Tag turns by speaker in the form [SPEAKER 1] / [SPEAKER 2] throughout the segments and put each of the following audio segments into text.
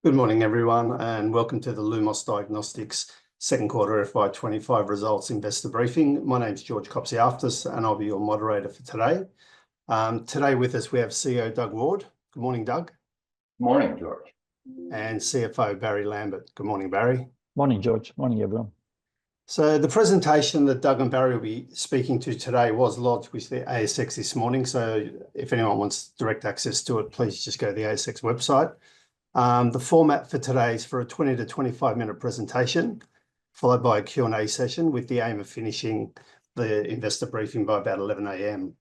[SPEAKER 1] Good morning, everyone, and welcome to the Lumos Diagnostics second quarter FY25 results investor briefing. My name's George Copsey-Aftis, and I'll be your moderator for today. Today with us, we have CEO Doug Ward. Good morning, Doug.
[SPEAKER 2] Good morning, George.
[SPEAKER 1] And CFO Barrie Lambert. Good morning, Barrie.
[SPEAKER 3] Morning, George. Morning, everyone.
[SPEAKER 1] So the presentation that Doug and Barrie will be speaking to today was lodged with the ASX this morning. So if anyone wants direct access to it, please just go to the ASX website. The format for today is for a 20 to 25 minute presentation, followed by a Q&A session with the aim of finishing the investor briefing by about 11 a.m.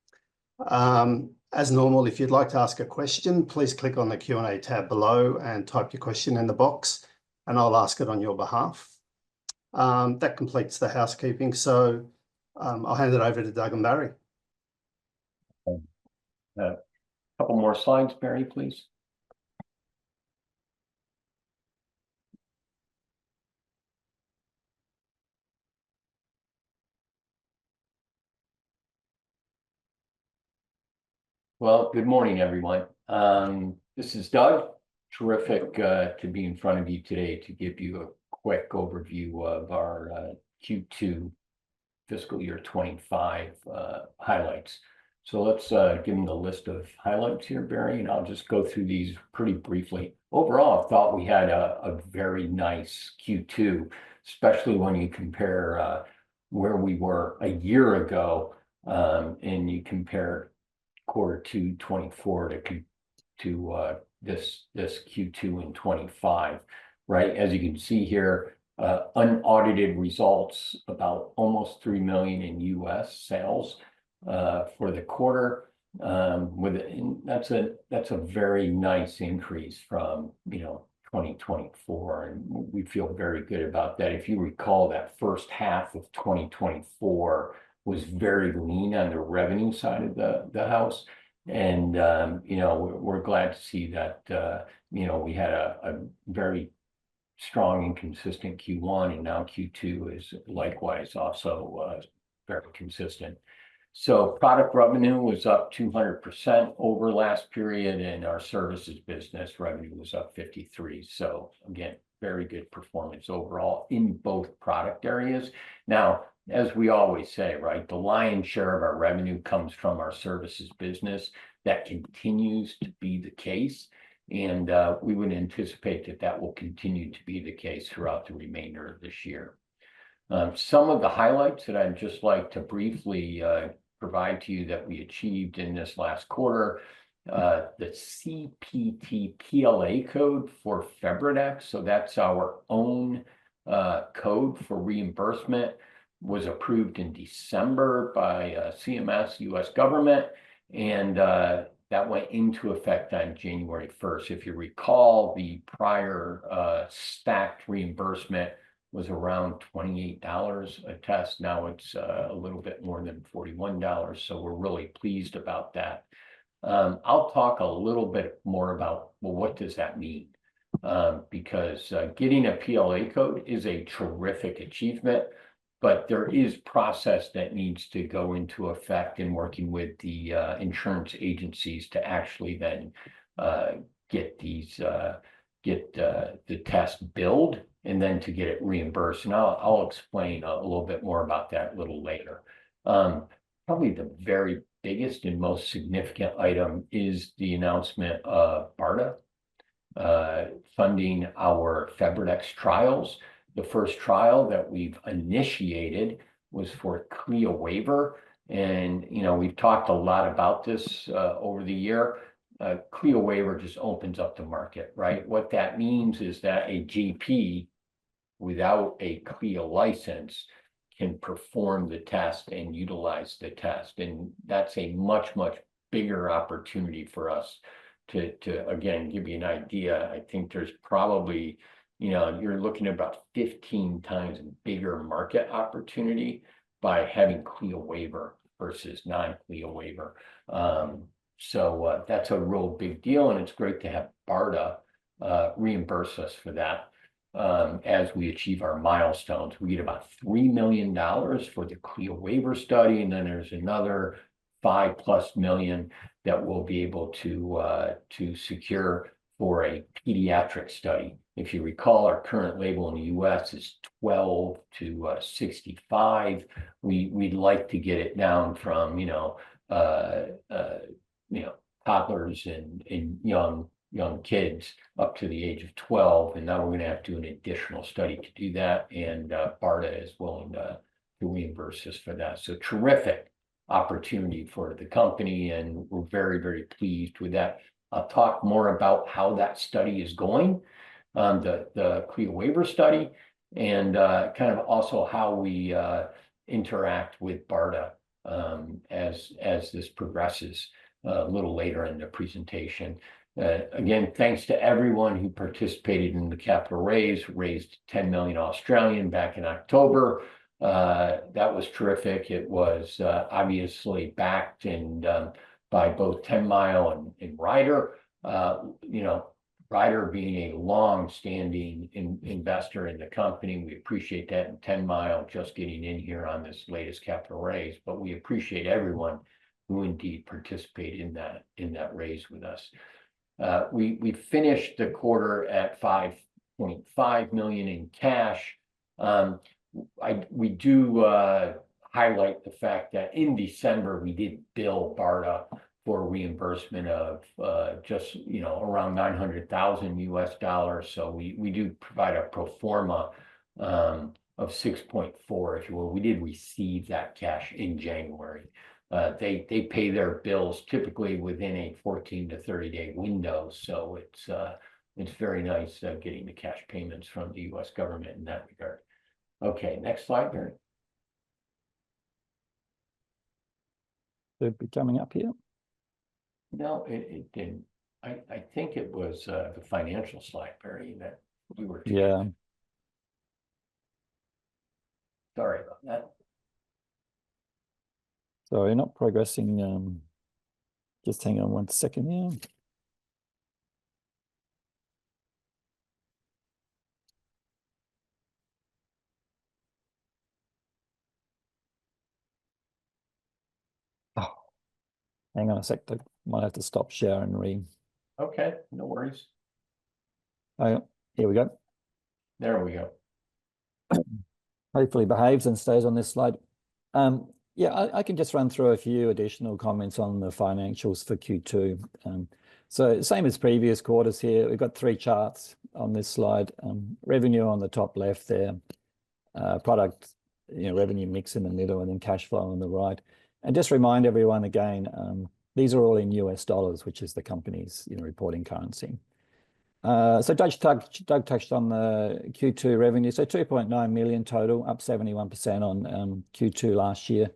[SPEAKER 1] As normal, if you'd like to ask a question, please click on the Q&A tab below and type your question in the box, and I'll ask it on your behalf. That completes the housekeeping, so I'll hand it over to Doug and Barrie.
[SPEAKER 2] A couple more slides, Barrie, please. Well, good morning, everyone. This is Doug. Terrific to be in front of you today to give you a quick overview of our Q2 fiscal year 25 highlights. So let's give them the list of highlights here, Barrie, and I'll just go through these pretty briefly. Overall, I thought we had a very nice Q2, especially when you compare where we were a year ago, and you compare quarter 2 24 to this Q2 in 25, right? As you can see here, unaudited results, about almost $3 million in US sales for the quarter. That's a very nice increase from 2024, and we feel very good about that. If you recall, that first half of 2024 was very lean on the revenue side of the house, and we're glad to see that we had a very strong and consistent Q1, and now Q2 is likewise also very consistent. So product revenue was up 200% over last period, and our services business revenue was up 53%. So again, very good performance overall in both product areas. Now, as we always say, right, the lion's share of our revenue comes from our services business. That continues to be the case, and we would anticipate that will continue to be the case throughout the remainder of this year. Some of the highlights that I'd just like to briefly provide to you that we achieved in this last quarter, the CPT PLA code for FebriDx, so that's our own code for reimbursement, was approved in December by CMS, US government, and that went into effect on January 1st. If you recall, the prior stacked reimbursement was around $28 a test. Now it's a little bit more than $41, so we're really pleased about that. I'll talk a little bit more about, well, what does that mean? Because getting a PLA code is a terrific achievement, but there is process that needs to go into effect in working with the insurance agencies to actually then get the test billed and then to get it reimbursed. And I'll explain a little bit more about that a little later. Probably the very biggest and most significant item is the announcement of BARDA funding our FebriDx trials. The first trial that we've initiated was for CLIA waiver, and we've talked a lot about this over the year. CLIA waiver just opens up the market, right? What that means is that a GP without a CLIA license can perform the test and utilize the test, and that's a much bigger opportunity for us to again give you an idea. I think there's probably you're looking at about 15 times bigger market opportunity by having CLIA waiver versus non-CLIA waiver. So that's a real big deal, and it's great to have BARDA reimburse us for that as we achieve our milestones. We get about $3 million for the CLIA waiver study, and then there's another $5+ million that we'll be able to secure for a pediatric study. If you recall, our current label in the US is 12 to 65. We'd like to get it down from, toddlers and young kids up to the age of 12. And now we're going to have to do an additional study to do that. And BARDA is willing to reimburse us for that. So terrific opportunity for the company. And we're very, very pleased with that. I'll talk more about how that study is going, the CLIA waiver study, and kind of also how we interact with BARDA as this progresses a little later in the presentation. Again, thanks to everyone who participated in the capital raised 10 million Australian back in October. That was terrific. It was obviously backed and by both 10 Mile and Ryder. Ryder being a long-standing investor in the company, we appreciate that. And 10 Mile just getting in here on this latest capital raise, but we appreciate everyone who indeed participated in that raise with us. We finished the quarter at 5.5 million in cash. We do highlight the fact that in December we did bill BARDA for reimbursement of just around $900,000 US. So we do provide a pro forma of 6.4, if you will. We did receive that cash in January. They pay their bills typically within a 14 to 30-day window. So it's very nice getting the cash payments from the US government in that regard. Okay, next slide, Barrie.
[SPEAKER 3] Should be coming up here.
[SPEAKER 2] No, it didn't. I think it was the financial slide, Barrie, that we were.
[SPEAKER 3] Yeah.
[SPEAKER 2] Sorry about that.
[SPEAKER 3] Sorry, not progressing. Just hang on one second here. Oh, hang on a sec. I might have to stop share and read.
[SPEAKER 2] Okay, no worries.
[SPEAKER 3] Oh, here we go.
[SPEAKER 2] There we go.
[SPEAKER 3] Hopefully behaves and stays on this slide. Yeah, I can just run through a few additional comments on the financials for Q2. So same as previous quarters here, we've got three charts on this slide. Revenue on the top left there, product, revenue mix in the middle, and then cash flow on the right. And just remind everyone again, these are all in US dollars, which is the company's reporting currency. So Doug touched on the Q2 revenue. So 2.9 million total, up 71% on Q2 last year.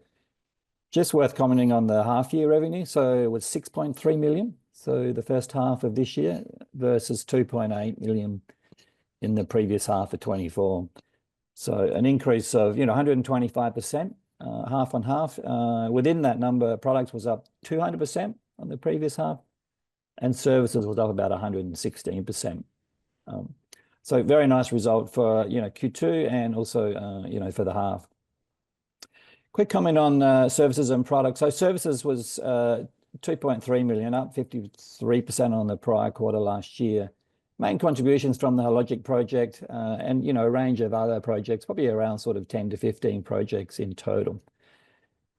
[SPEAKER 3] Just worth commenting on the half year revenue. So it was 6.3 million. So the first half of this year versus 2.8 million in the previous half of 24. So an increase of 125%, half on half. Within that number, products was up 200% on the previous half, and services was up about 116%. So very nice result for Q2 and also for the half. Quick comment on services and products. So services was 2.3 million, up 53% on the prior quarter last year. Main contributions from the Hologic project and a range of other projects, probably around sort of 10 to 15 projects in total.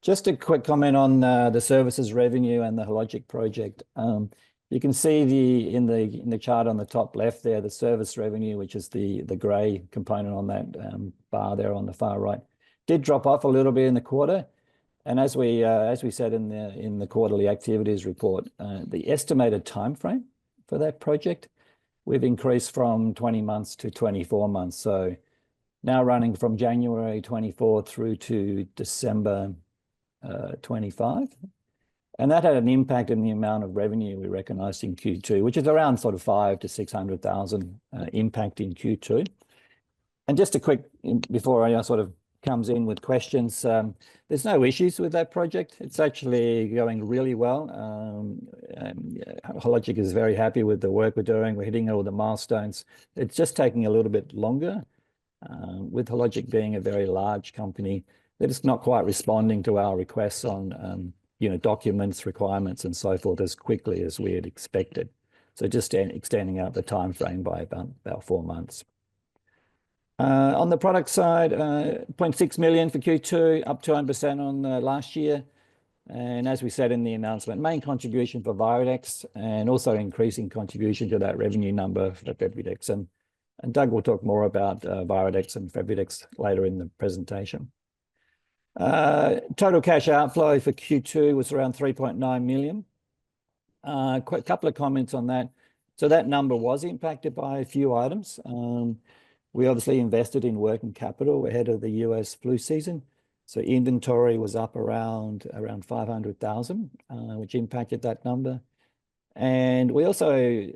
[SPEAKER 3] Just a quick comment on the services revenue and the Hologic project. You can see in the chart on the top left there, the service revenue, which is the grey component on that bar there on the far right, did drop off a little bit in the quarter. And as we said in the quarterly activities report, the estimated time frame for that project, we've increased from 20 months to 24 months. So now running from January 24 through to December 25. And that had an impact in the amount of revenue we recognized in Q2, which is around sort of 500,000 to 600,000 impact in Q2. And just a quick, before I sort of comes in with questions, there's no issues with that project. It's actually going really well. Hologic is very happy with the work we're doing. We're hitting all the milestones. It's just taking a little bit longer. With Hologic being a very large company, they're just not quite responding to our requests on documents, requirements, and so forth as quickly as we had expected. So just extending out the time frame by about 4 months. On the product side, 0.6 million for Q2, up 200% on last year. And as we said in the announcement, main contribution for Virodex and also increasing contribution to that revenue number for Febudex. And Doug will talk more about Virodex and Febudex later in the presentation. Total cash outflow for Q2 was around 3.9 million. A couple of comments on that. So that number was impacted by a few items. We obviously invested in working capital ahead of the US flu season. So inventory was up around 500,000, which impacted that number. And we also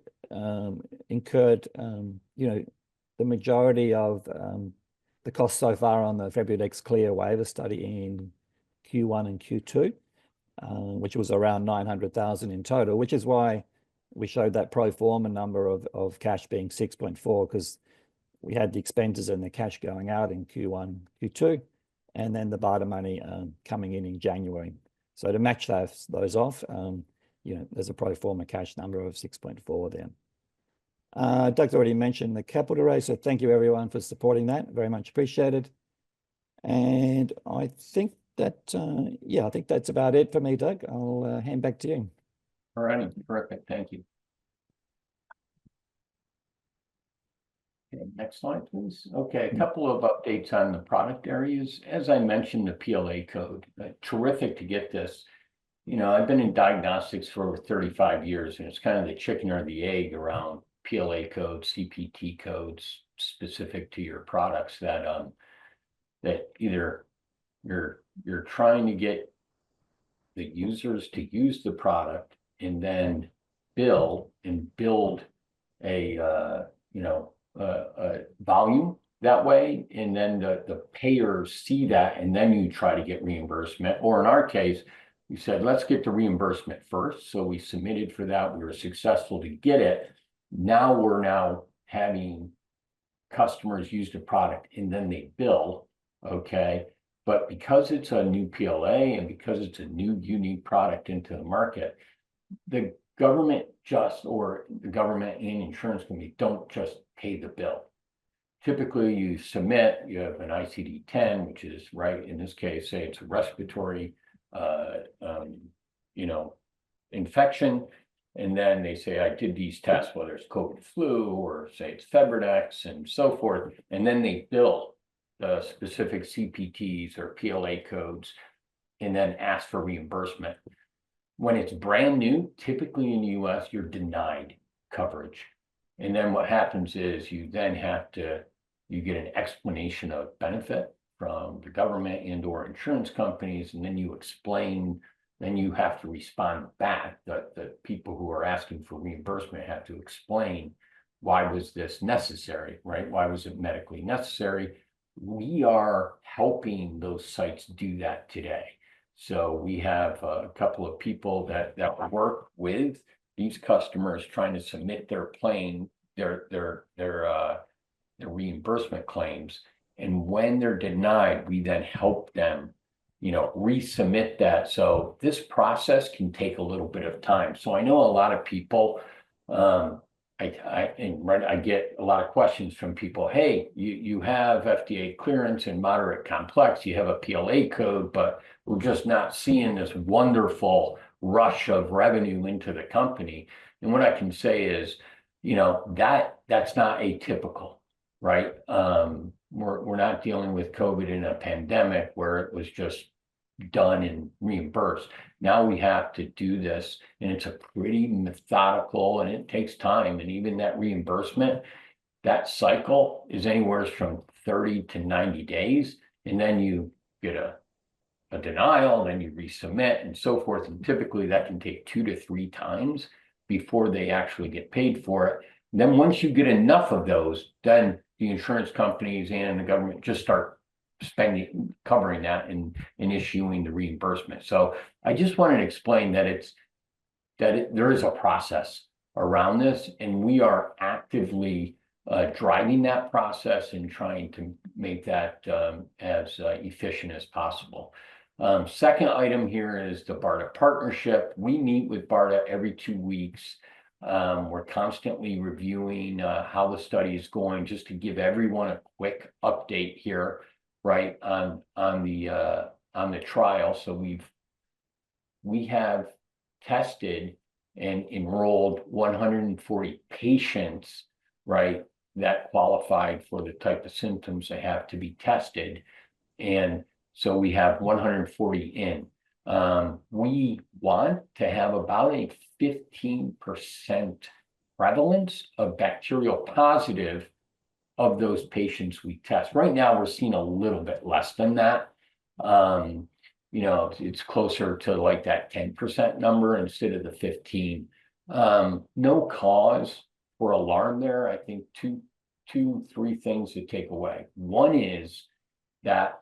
[SPEAKER 3] incurred, the majority of the costs so far on the Febudex Clear waiver study in Q1 and Q2, which was around 900,000 in total, which is why we showed that pro forma number of cash being 6.4, because we had the expenses and the cash going out in Q1, Q2, and then the BARDA money coming in January. So to match those off, there's a pro forma cash number of 6.4 there. Doug's already mentioned the capital raise, so thank you everyone for supporting that. Very much appreciated. And I think that, I think that's about it for me, Doug. I'll hand back to you.
[SPEAKER 2] All right, perfect. Thank you. Okay, next slide, please. Okay, a couple of updates on the product areas. As I mentioned, the PLA code, terrific to get this. I've been in diagnostics for over 35 years, and it's kind of the chicken or the egg around PLA codes, CPT codes specific to your products that either you're trying to get the users to use the product and then build a volume that way, and then the payers see that, and then you try to get reimbursement. Or in our case, we said, let's get the reimbursement first. So we submitted for that. We were successful to get it. Now we're having customers use the product and then they bill, okay? But because it's a new PLA and because it's a new unique product into the market, the government and insurance company don't just pay the bill. Typically you submit, you have an ICD-10, which is right, in this case, say it's a respiratory infection. And then they say, I did these tests, whether it's COVID flu or say it's Febudex and so forth. And then they bill the specific CPTs or PLA codes and then ask for reimbursement. When it's brand new, typically in the US, you're denied coverage. And then what happens is you then you get an explanation of benefit from the government and or insurance companies, and then you explain. Then you have to respond back. The people who are asking for reimbursement have to explain, why was this necessary, right? Why was it medically necessary? We are helping those sites do that today. So we have a couple of people that work with these customers trying to submit their reimbursement claims. And when they're denied, we then help them resubmit that. So this process can take a little bit of time. So I know a lot of people, I get a lot of questions from people. Hey, you have FDA clearance and moderate complex, you have a PLA code, but we're just not seeing this wonderful rush of revenue into the company. And what I can say is, that's not atypical, right? We're not dealing with COVID in a pandemic where it was just done and reimbursed. Now we have to do this, and it's a pretty methodical, and it takes time. And even that reimbursement, that cycle is anywhere from 30 to 90 days. And then you get a denial, then you resubmit and so forth. And typically that can take 2 to 3 times before they actually get paid for it. And then once you get enough of those, then the insurance companies and the government just start covering that and issuing the reimbursement. So I just wanted to explain that there is a process around this, and we are actively driving that process and trying to make that as efficient as possible. Second item here is the BARDA partnership. We meet with BARDA every 2 weeks. We're constantly reviewing how the study is going, just to give everyone a quick update here, right, on the trial. So we have tested and enrolled 140 patients, right, that qualified for the type of symptoms they have to be tested. And so we have 140 in. We want to have about a 15% prevalence of bacterial positive of those patients we test. Right now, we're seeing a little bit less than that. You know, it's closer to like that 10% number instead of the 15. No cause for alarm there. I think three things to take away. One is that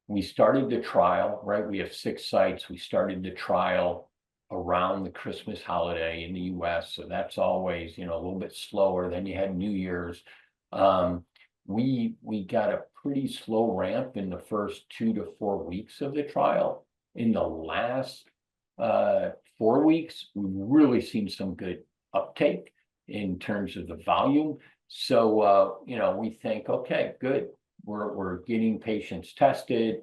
[SPEAKER 2] we started the trial, right? We have 6 sites. We started the trial around the Christmas holiday in the US. So that's always, you know, a little bit slower. Then you had New Year's. We got a pretty slow ramp in the first 2 to 4 weeks of the trial. In the last 4 weeks, we've really seen some good uptake in terms of the volume. So, you know, we think, okay, good. We're getting patients tested.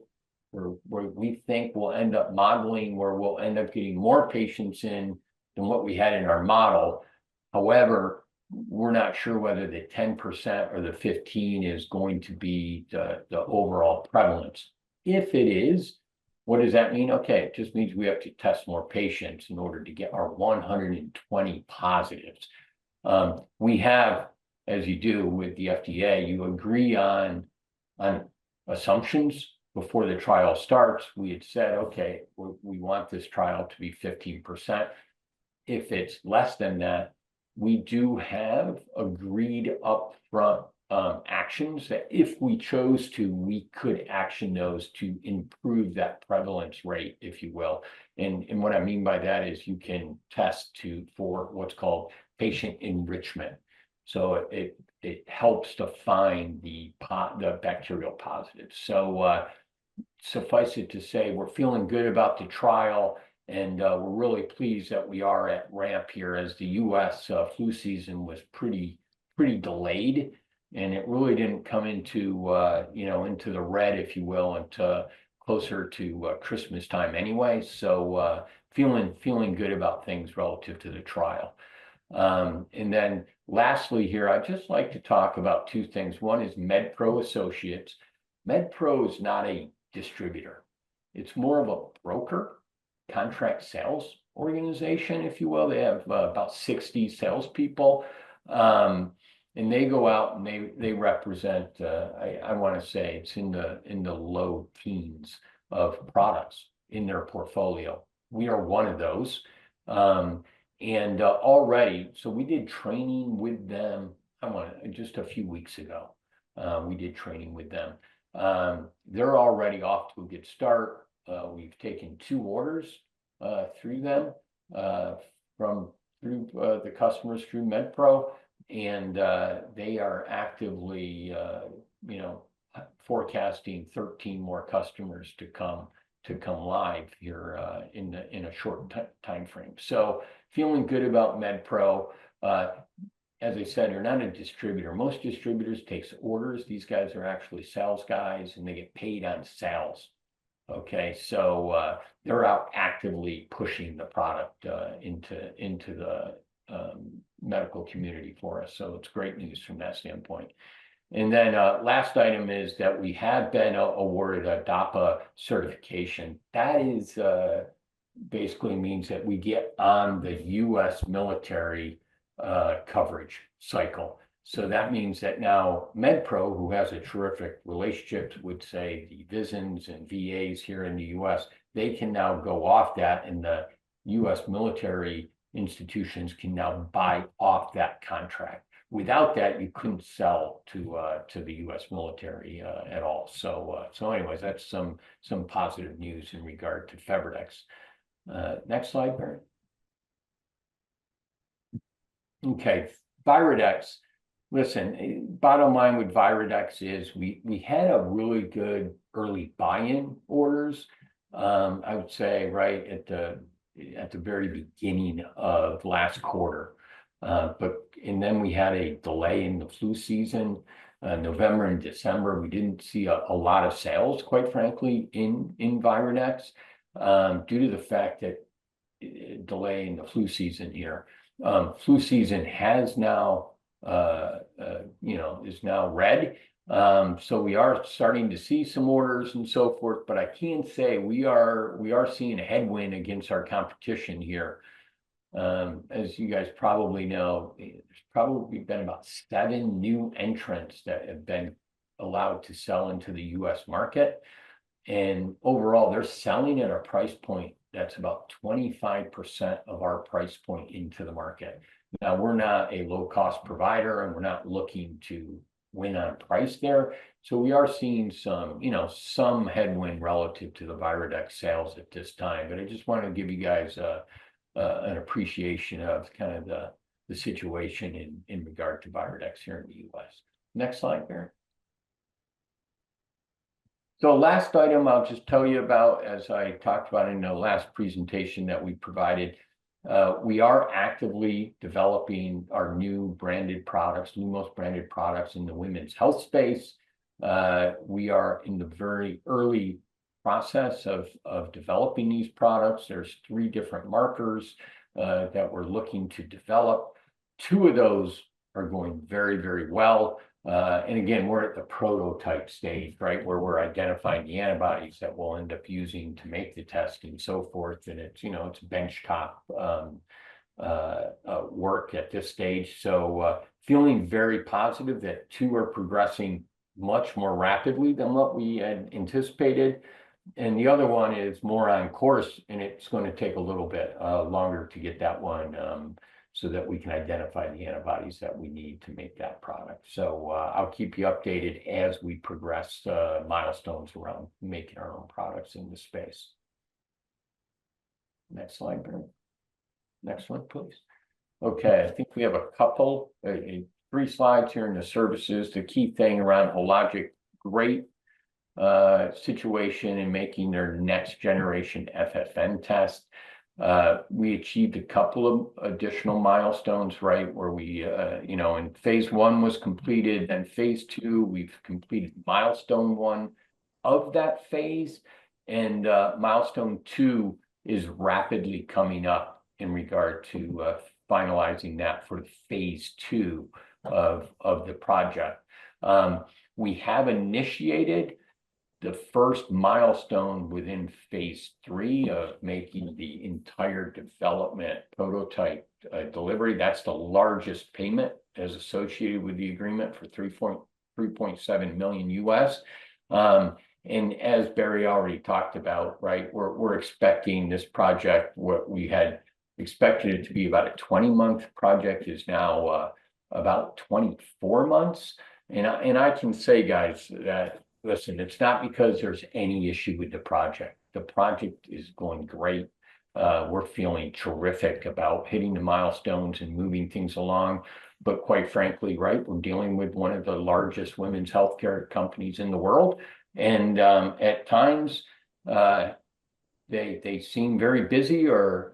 [SPEAKER 2] We think we'll end up modeling where we'll end up getting more patients in than what we had in our model. However, we're not sure whether the 10% or the 15 is going to be the overall prevalence. If it is, what does that mean? Okay, it just means we have to test more patients in order to get our 120 positives. We have, as you do with the FDA, you agree on assumptions before the trial starts. We had said, okay, we want this trial to be 15%. If it's less than that, we do have agreed upfront actions that if we chose to, we could action those to improve that prevalence rate, if you will. And what I mean by that is you can test for what's called patient enrichment. So it helps to find the bacterial positives. So suffice it to say, we're feeling good about the trial. And we're really pleased that we are at ramp here, as the US flu season was pretty delayed, and it really didn't come into you know, into the red, if you will, until closer to Christmas time anyway. So feeling good about things relative to the trial. And then lastly here, I'd just like to talk about 2 things. One is MedPro Associates. MedPro is not a distributor. It's more of a broker, contract sales organization, if you will. They have about 60 salespeople, and they go out and they represent. I want to say it's in the low teens of products in their portfolio. We are one of those, and already, so we did training with them. Just a few weeks ago, we did training with them. They're already off to a good start. We've taken 2 orders through them, through the customers through MedPro, and they are actively, you know, forecasting 13 more customers to come live here in a short time frame. So feeling good about MedPro. As I said, you're not a distributor. Most distributors takes orders. These guys are actually sales guys, and they get paid on sales. Okay, so they're out actively pushing the product into the medical community for us. So it's great news from that standpoint. And then last item is that we have been awarded a DAPA certification. That is basically means that we get on the US military coverage cycle. So that means that now MedPro, who has a terrific relationship with, say, the VISNs and VAs here in the US, they can now go off that, and the US military institutions can now buy off that contract. Without that, you couldn't sell to the US military at all. So anyways, that's some positive news in regard to FebriDx. Next slide, Barrie. Okay, ViroDx. Listen, bottom line with ViroDx is we had a really good early buy-in orders. I would say right at the very beginning of last quarter. And then we had a delay in the flu season. November and December, we didn't see a lot of sales, quite frankly, in Virodex, due to the fact that delay in the flu season here. Flu season has now, is now red. So we are starting to see some orders and so forth, but I can say we are seeing a headwind against our competition here. As you guys probably know, there's probably been about 7 new entrants that have been allowed to sell into the US market. And overall, they're selling at a price point that's about 25% of our price point into the market. Now, we're not a low-cost provider, and we're not looking to win on price there. So we are seeing some, some headwind relative to the Virodex sales at this time. But I just wanted to give you guys an appreciation of kind of the situation in regard to Virodex here in the US. Next slide, Barrie. So last item I'll just tell you about, as I talked about in the last presentation that we provided, we are actively developing our new branded products, Lumos branded products in the women's health space. We are in the very early process of developing these products. There's 3 different markers that we're looking to develop. 2 of those are going very, very well. And again, we're at the prototype stage, right, where we're identifying the antibodies that we'll end up using to make the test and so forth. And it's, it's benchtop work at this stage. So feeling very positive that 2 are progressing much more rapidly than what we had anticipated. And the other one is more on course, and it's going to take a little bit longer to get that one so that we can identify the antibodies that we need to make that product. So I'll keep you updated as we progress milestones around making our own products in the space. Next slide, Barrie. Next one, please. Okay, I think we have a couple, 3 slides here in the services. The key thing around Hologic, great situation in making their next generation FFN test. We achieved a couple of additional milestones, right, where we, and phase 1 was completed, and phase 2, we've completed milestone 1 of that phase, and milestone 2 is rapidly coming up in regard to finalizing that for phase 2 of the project. We have initiated the first milestone within phase 3 of making the entire development prototype delivery. That's the largest payment as associated with the agreement for 3.7 million US. And as Barrie already talked about, right, we're expecting this project, what we had expected it to be about a 20-month project, is now about 24 months. And I can say, guys, that listen, it's not because there's any issue with the project. The project is going great. We're feeling terrific about hitting the milestones and moving things along. But quite frankly, right, we're dealing with one of the largest women's healthcare companies in the world. And at times, they seem very busy, or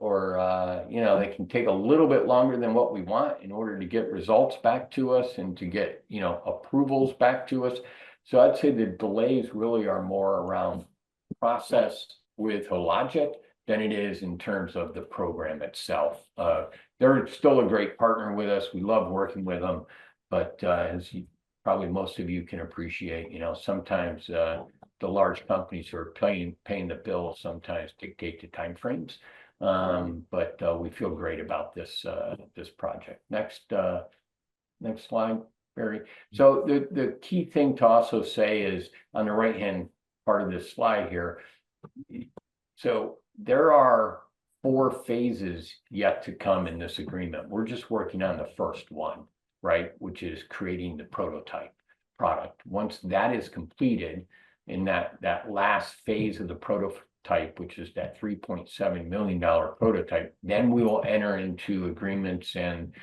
[SPEAKER 2] they can take a little bit longer than what we want in order to get results back to us and to get, approvals back to us. So I'd say the delays really are more around process with Hologic than it is in terms of the program itself. They're still a great partner with us. We love working with them, but as probably most of you can appreciate, sometimes the large companies who are paying the bill sometimes dictate the timeframes. But we feel great about this project. Next slide, Barrie. So the key thing to also say is on the right-hand part of this slide here. So there are 4 phases yet to come in this agreement. We're just working on the first one, right, which is creating the prototype product. Once that is completed in that last phase of the prototype, which is that $3.7 million prototype, then we will enter into agreements and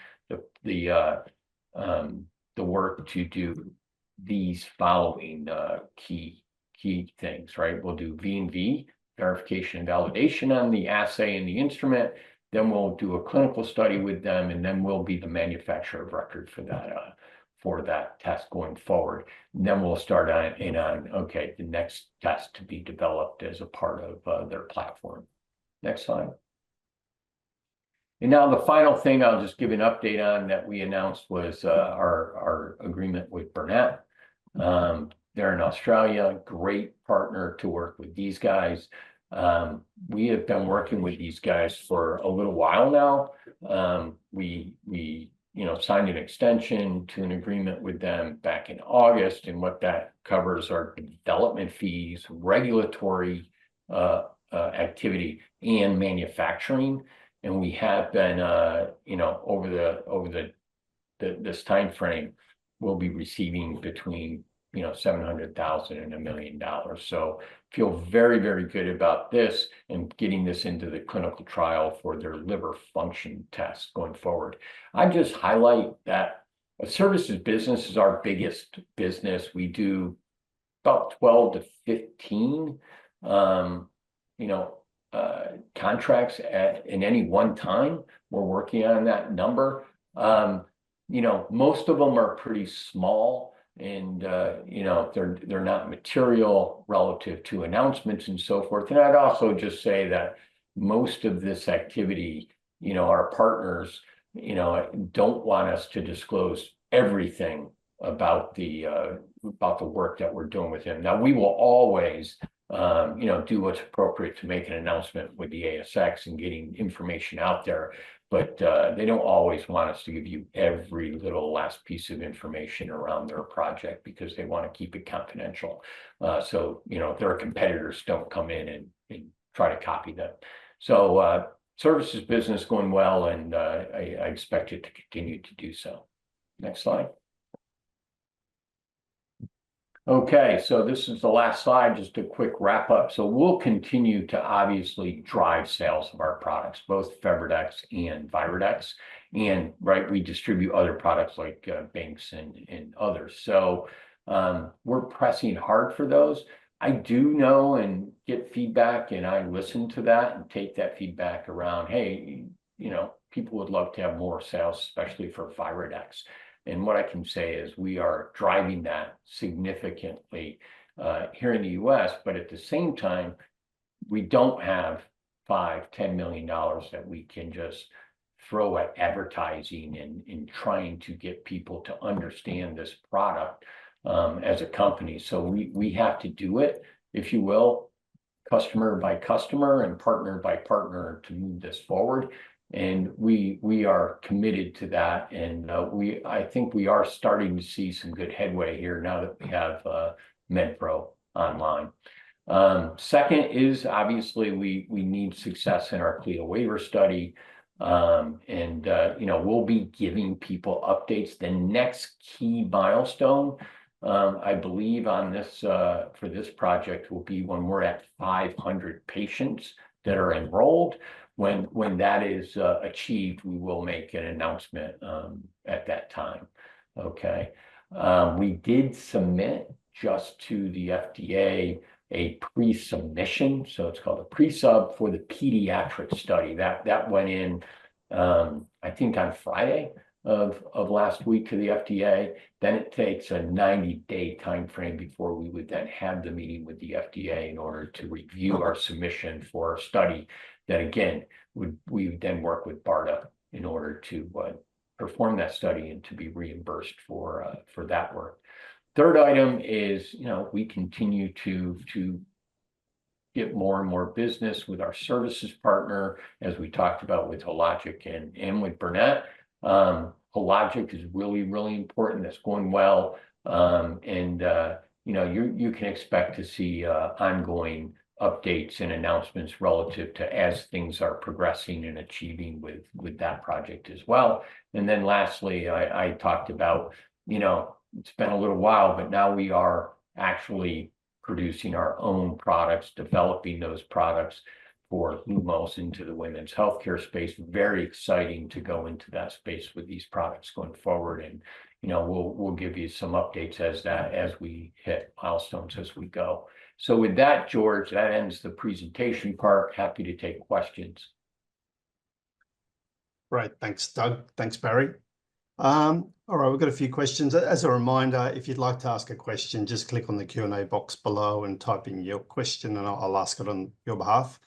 [SPEAKER 2] the work to do these following key things, right? We'll do V&V, verification and validation on the assay and the instrument. Then we'll do a clinical study with them, and then we'll be the manufacturer of record for that test going forward. And then we'll start on okay, the next test to be developed as a part of their platform. Next slide. And now the final thing I'll just give an update on that we announced was our agreement with Burnett. They're in Australia, great partner to work with these guys. We have been working with these guys for a little while now. We signed an extension to an agreement with them back in August, and what that covers are development fees, regulatory activity, and manufacturing. And we have been, over this time frame, we'll be receiving between $700,000 and $1 million. So feel very, very good about this and getting this into the clinical trial for their liver function test going forward. I just highlight that a services business is our biggest business. We do about 12 to 15, contracts in any one time. We're working on that number. Most of them are pretty small, and they're not material relative to announcements and so forth. And I'd also just say that most of this activity, our partners, don't want us to disclose everything about the work that we're doing with them. Now, we will always do what's appropriate to make an announcement with the ASX and getting information out there, but they don't always want us to give you every little last piece of information around their project because they want to keep it confidential. So their competitors don't come in and try to copy them. So services business going well, and I expect it to continue to do so. Next slide. Okay, so this is the last slide, just a quick wrap up. So we'll continue to obviously drive sales of our products, both FebriDx and ViroDx. And we distribute other products like Binks and others. So we're pressing hard for those. I do know and get feedback, and I listen to that and take that feedback around, hey, people would love to have more sales, especially for ViroDx. And what I can say is we are driving that significantly here in the US, but at the same time, we don't have $5-10 million that we can just throw at advertising and trying to get people to understand this product as a company. So we have to do it, if you will, customer by customer and partner by partner to move this forward. And we are committed to that, and I think we are starting to see some good headway here now that we have MedPro online. Second is obviously we need success in our CLIA waiver study, and we'll be giving people updates. The next key milestone, I believe, on this for this project will be when we're at 500 patients that are enrolled. When that is achieved, we will make an announcement at that time. Okay. We did submit just to the FDA a pre-submission, so it's called a pre-sub for the pediatric study. That went in, I think, on Friday of last week to the FDA. Then it takes a 90-day time frame before we would then have the meeting with the FDA in order to review our submission for a study that, again, we would then work with BARDA in order to perform that study and to be reimbursed for that work. Third item is, we continue to get more and more business with our services partner, as we talked about with Hologic and with Burnett. Hologic is really, really important. That's going well. And you can expect to see ongoing updates and announcements relative to as things are progressing and achieving with that project as well. And then lastly, I talked about, it's been a little while, but now we are actually producing our own products, developing those products for Lumos into the women's healthcare space. Very exciting to go into that space with these products going forward. And, we'll give you some updates as we hit milestones as we go. So with that, George, that ends the presentation part. Happy to take questions.
[SPEAKER 1] Great. Thanks, Doug. Thanks, Barry. All right, we've got a few questions. As a reminder, if you'd like to ask a question, just click on the Q&A box below and type in your question, and I'll ask it on your behalf.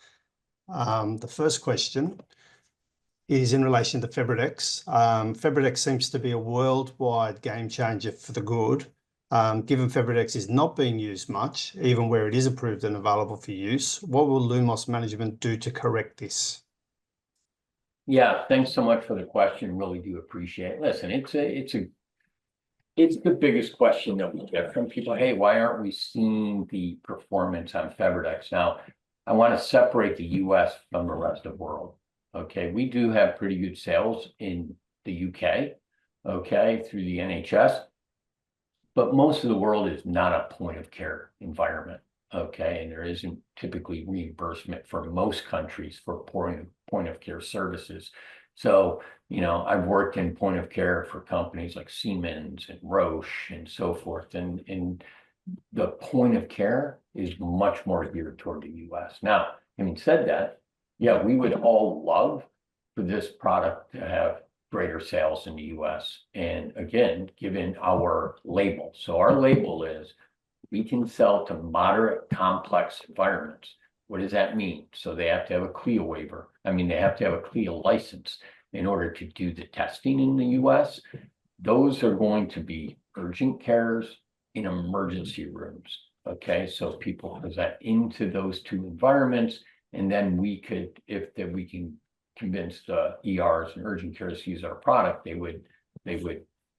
[SPEAKER 1] The first question is in relation to FebriDx. FebriDx seems to be a worldwide game changer for the good. Given FebriDx is not being used much, even where it is approved and available for use, what will Lumos management do to correct this?
[SPEAKER 2] Yeah, thanks so much for the question. Really do appreciate it. Listen, it's the biggest question that we get from people. Hey, why aren't we seeing the performance on FebriDx? Now, I want to separate the US from the rest of the world. Okay, we do have pretty good sales in the UK, okay, through the NHS, but most of the world is not a point of care environment. Okay, and there isn't typically reimbursement for most countries for point of care services. So, you know, I've worked in point of care for companies like Siemens and Roche and so forth, and the point of care is much more geared toward the US. Now, having said that, yeah, we would all love for this product to have greater sales in the US. And again, given our label. So our label is we can sell to moderate complex environments. What does that mean? So they have to have a CLIA waiver. I mean, they have to have a CLIA license in order to do the testing in the US. Those are going to be urgent cares in emergency rooms. Okay, so people present into those two environments, and then we could, we can convince the ERs and urgent cares to use our product, they would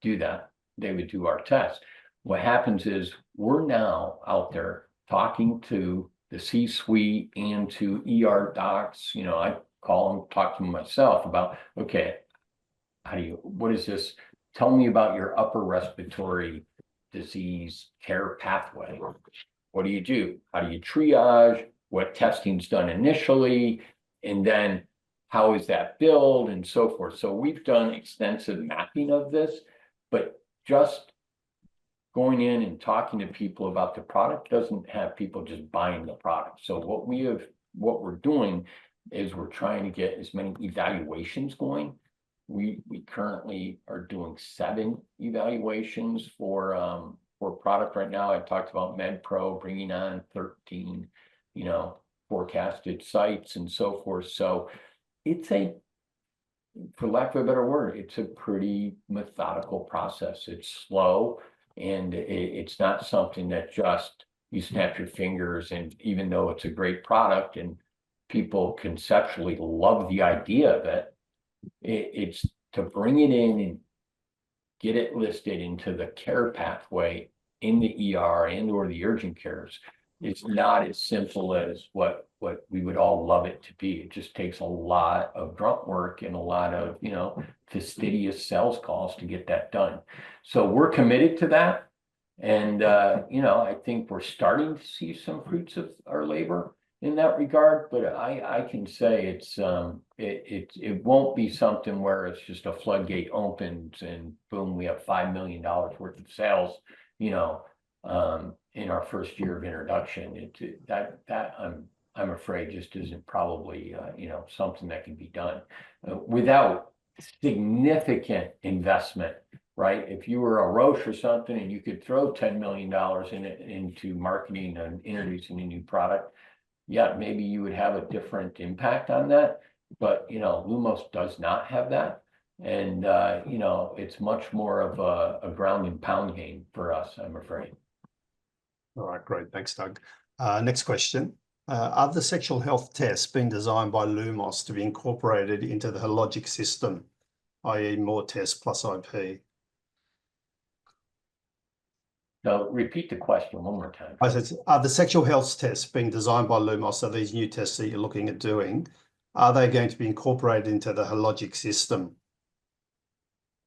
[SPEAKER 2] do that. They would do our test. What happens is we're now out there talking to the C-suite and to ER docs. You know, I call them, talk to them myself about, okay, what is this? Tell me about your upper respiratory disease care pathway. What do you do? How do you triage? What testing's done initially? And then how is that billed and so forth? So we've done extensive mapping of this, but just going in and talking to people about the product doesn't have people just buying the product. So what we're doing is we're trying to get as many evaluations going. We currently are doing 7 evaluations for product right now. I talked about MedPro bringing on 13, you know, forecasted sites and so forth. So it's for lack of a better word, it's a pretty methodical process. It's slow. And it's not something that just you snap your fingers, and even though it's a great product and people conceptually love the idea of it, it's to bring it in and get it listed into the care pathway in the ER and or the urgent cares. It's not as simple as what we would all love it to be. It just takes a lot of grunt work and a lot of, you know, fastidious sales calls to get that done. So we're committed to that. And, you know, I think we're starting to see some fruits of our labor in that regard, but I can say it won't be something where it's just a floodgate opens and boom, we have $5 million worth of sales, you know, in our first year of introduction. I'm afraid just isn't probably, you know, something that can be done without significant investment, right? If you were a Roche or something and you could throw $10 million into marketing and introducing a new product, yeah, maybe you would have a different impact on that. But, you know, Lumos does not have that. And, you know, it's much more of a ground and pound game for us, I'm afraid.
[SPEAKER 1] All right, great. Thanks, Doug. Next question. Are the sexual health tests being designed by Lumos to be incorporated into the Hologic system, i.e. more tests plus IP?
[SPEAKER 2] So repeat the question one more time.
[SPEAKER 1] Are the sexual health tests being designed by Lumos? Are these new tests that you're looking at doing, are they going to be incorporated into the Hologic system?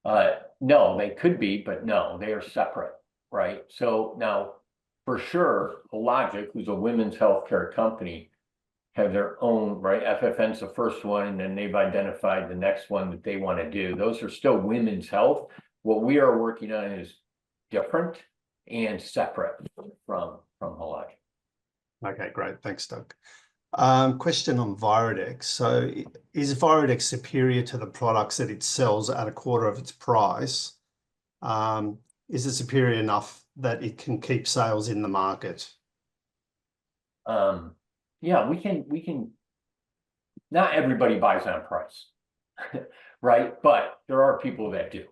[SPEAKER 2] No, they could be, but no, they are separate, right? So now, for sure, Hologic, who's a women's healthcare company, have their own, right? FFN's the first one, and then they've identified the next one that they want to do. Those are still women's health. What we are working on is different and separate from Hologic.
[SPEAKER 1] Okay, great. Thanks, Doug. Question on Virodex. So is Virodex superior to the products that it sells at a quarter of its price? Is it superior enough that it can keep sales in the market?
[SPEAKER 2] Yeah, we can, not everybody buys on price, right? But there are people that do.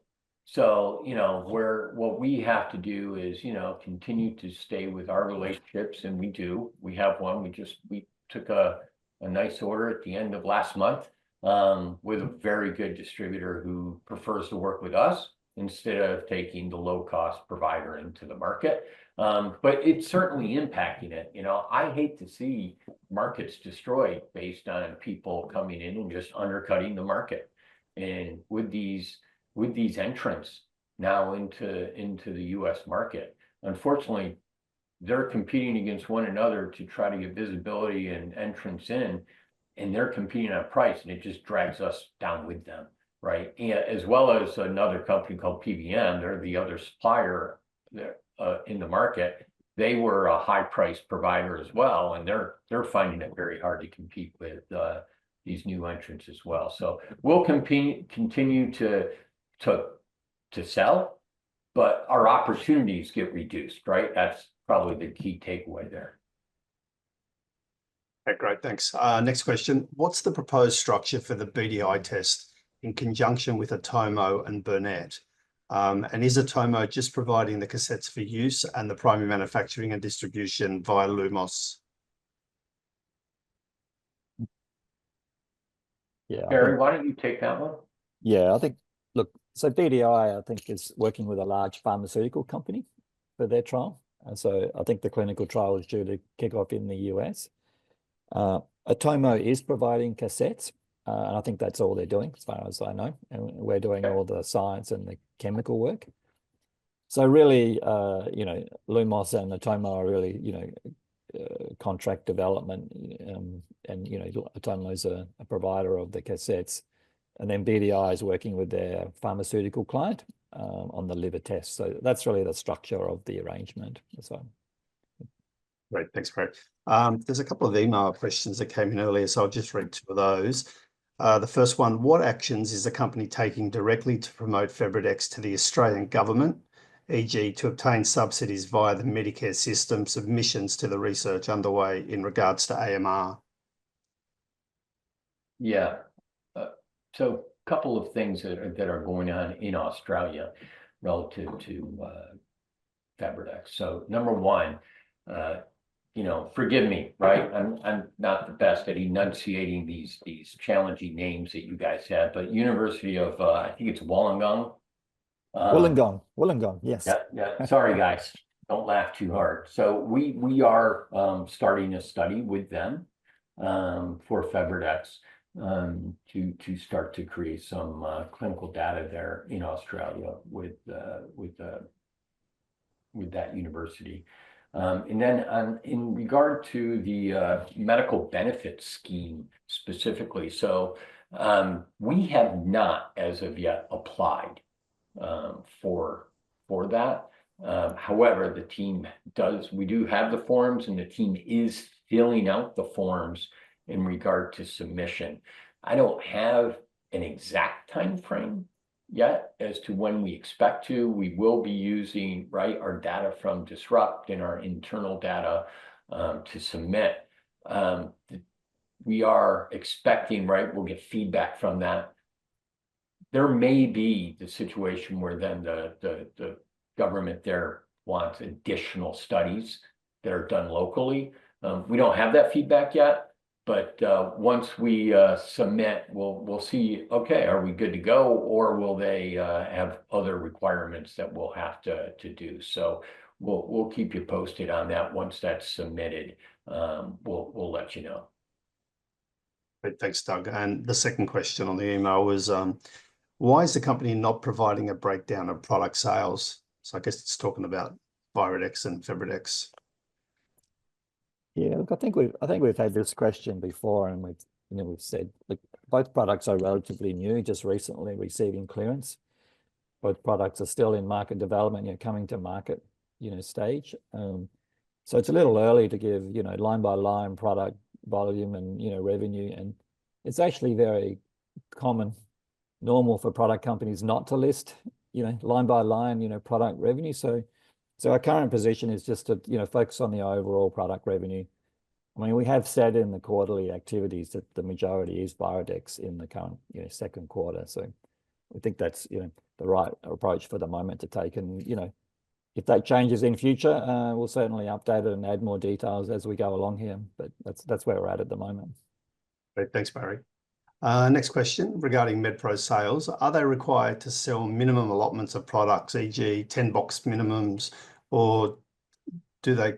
[SPEAKER 2] So, what we have to do is, continue to stay with our relationships, and we do. We have one. We took a nice order at the end of last month with a very good distributor who prefers to work with us instead of taking the low-cost provider into the market. But it's certainly impacting it. I hate to see markets destroyed based on people coming in and just undercutting the market. And with these entrants now into the US market, unfortunately, they're competing against one another to try to get visibility and entrance in, and they're competing on price, and it just drags us down with them, right? And as well as another company called PBM, they're the other supplier there in the market. They were a high price provider as well, and they're finding it very hard to compete with these new entrants as well. So we'll continue to sell, but our opportunities get reduced, right? That's probably the key takeaway there.
[SPEAKER 1] Okay, great, thanks. Next question. What's the proposed structure for the BDI test in conjunction with Atomo and Burnett? And is Atomo just providing the cassettes for use and the primary manufacturing and distribution via Lumos?
[SPEAKER 3] Yeah.
[SPEAKER 2] Barrie, why don't you take that one?
[SPEAKER 3] Yeah, I think, look, so BDI, I think, is working with a large pharmaceutical company for their trial. And so I think the clinical trial is due to kick off in the US. Atomo is providing cassettes, and I think that's all they're doing as far as I know. And we're doing all the science and the chemical work. So really, Lumos and Atomo are really, contract development, and Atomo is a provider of the cassettes, and then BDI is working with their pharmaceutical client on the liver test. So that's really the structure of the arrangement. So
[SPEAKER 1] Great, thanks, Barrie. There's a couple of email questions that came in earlier, so I'll just read two of those. The first one: what actions is the company taking directly to promote Febridex to the Australian government, e.g. to obtain subsidies via the Medicare system, submissions to the research underway in regards to AMR?
[SPEAKER 2] Yeah. So a couple of things that are going on in Australia relative to Febridex. So number one, forgive me, right? I'm not the best at enunciating these challenging names that you guys have, but University of I think it's Wollongong.
[SPEAKER 3] Wollongong, yes.
[SPEAKER 2] Yeah. Sorry, guys. Don't laugh too hard. So we are starting a study with them for Febridex to start to create some clinical data there in Australia with that university. And then in regard to the medical benefits scheme specifically, so we have not as of yet applied for that. However, the team we do have the forms, and the team is filling out the forms in regard to submission. I don't have an exact time frame yet as to when we expect to. We will be using our data from Disrupt and our internal data to submit. We are expecting, we'll get feedback from that. There may be the situation where then the government there wants additional studies that are done locally. We don't have that feedback yet, but once we submit, we'll see, okay, are we good to go, or will they have other requirements that we'll have to do? So we'll keep you posted on that. Once that's submitted, we'll let you know.
[SPEAKER 1] Great, thanks, Doug. And the second question on the email was, why is the company not providing a breakdown of product sales? So I guess it's talking about Virodex and Febridex.
[SPEAKER 3] Yeah, look, I think we've had this question before, and we've said, look, both products are relatively new, just recently receiving clearance. Both products are still in market development, coming to market, stage. So it's a little early to give, line by line product volume and, revenue. And it's actually very normal for product companies not to list, line by line, product revenue. So our current position is just to, focus on the overall product revenue. I mean, we have said in the quarterly activities that the majority is Biodex in the current, second quarter. So I think that's, the right approach for the moment to take. And, if that changes in future, we'll certainly update it and add more details as we go along here. But that's where we're at the moment.
[SPEAKER 1] Great, thanks, Barrie. Next question regarding MedPro sales. Are they required to sell minimum allotments of products, e.g. 10 box minimums, or does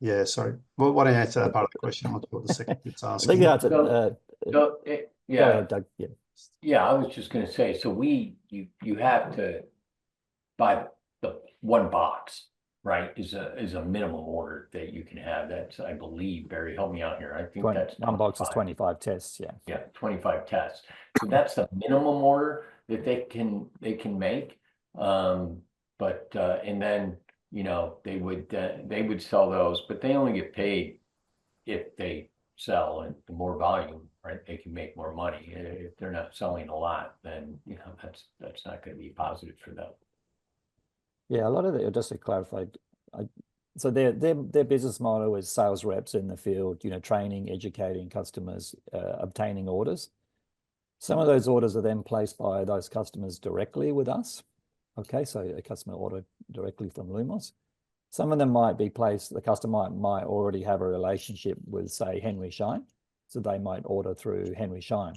[SPEAKER 1] yeah, sorry. Well, why don't you answer that part of the question? I'm not sure what the second it's asking.
[SPEAKER 3] Yeah,
[SPEAKER 2] go
[SPEAKER 3] ahead, Doug. Yeah.
[SPEAKER 2] Yeah, I was just going to say, so you have to buy the one box, right? Is a minimum order that you can have. That's, I believe, Barrie, help me out here. I think that's
[SPEAKER 3] one box is 25 tests. Yeah.
[SPEAKER 2] Yeah, 25 tests. So that's the minimum order that they can make. But and then they would sell those, but they only get paid if they sell, and the more volume, right, they can make more money. If they're not selling a lot, then that's not going to be positive for them.
[SPEAKER 3] Yeah, a lot of it, just to clarify, so their business model is sales reps in the field, training, educating customers, obtaining orders. Some of those orders are then placed by those customers directly with us. Okay, so a customer order directly from Lumos. Some of them might be placed, the customer might already have a relationship with, say, Henry Schein. So they might order through Henry Schein.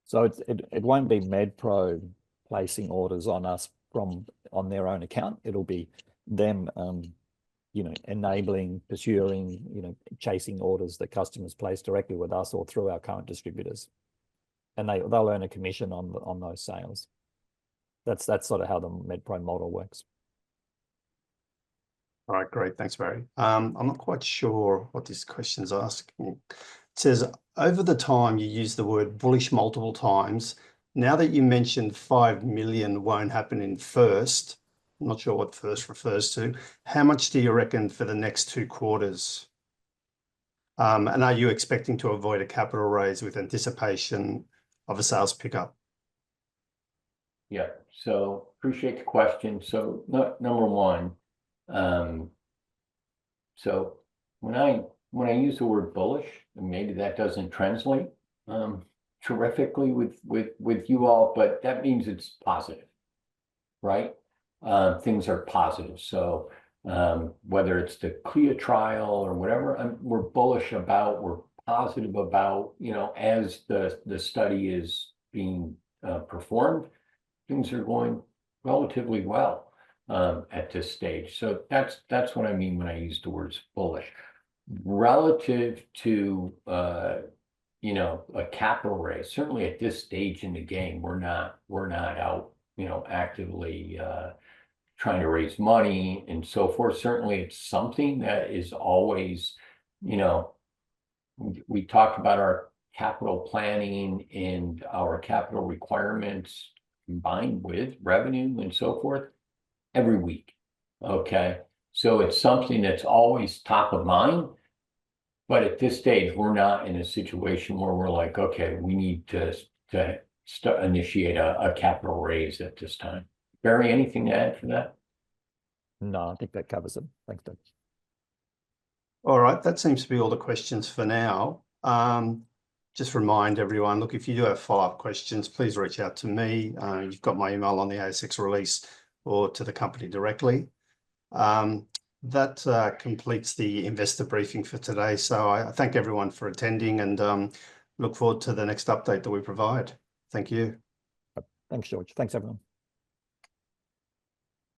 [SPEAKER 3] So it won't be MedPro placing orders on us on their own account. It'll be them, enabling, pursuing, chasing orders that customers place directly with us or through our current distributors. And they'll earn a commission on those sales. That's sort of how the MedPro model works.
[SPEAKER 1] All right, great. Thanks, Barrie. I'm not quite sure what this question's asking. It says, over the time you use the word bullish multiple times. Now that you mentioned 5 million won't happen in first, I'm not sure what first refers to. How much do you reckon for the next 2 quarters? And are you expecting to avoid a capital raise with anticipation of a sales pickup?
[SPEAKER 2] Yeah, so appreciate the question. So number one, so when I use the word bullish, and maybe that doesn't translate terrifically with you all, but that means it's positive, right? Things are positive. So whether it's the CLIA trial or whatever, we're bullish about, we're positive about, as the study is being performed, things are going relatively well at this stage. So that's what I mean when I use the words bullish. Relative to a capital raise, certainly at this stage in the game, we're not out actively trying to raise money and so forth. Certainly it's something that is always, we talk about our capital planning and our capital requirements combined with revenue and so forth every week. Okay, so it's something that's always top of mind, but at this stage we're not in a situation where we're like, okay, we need to initiate a capital raise at this time. Barrie, anything to add for that?
[SPEAKER 3] No, I think that covers it. Thanks, Doug.
[SPEAKER 1] All right, that seems to be all the questions for now. Just remind everyone, look, if you do have follow-up questions, please reach out to me. You've got my email on the ASX release or to the company directly. That completes the investor briefing for today. So I thank everyone for attending and look forward to the next update that we provide. Thank you.
[SPEAKER 3] Thanks, George. Thanks, everyone.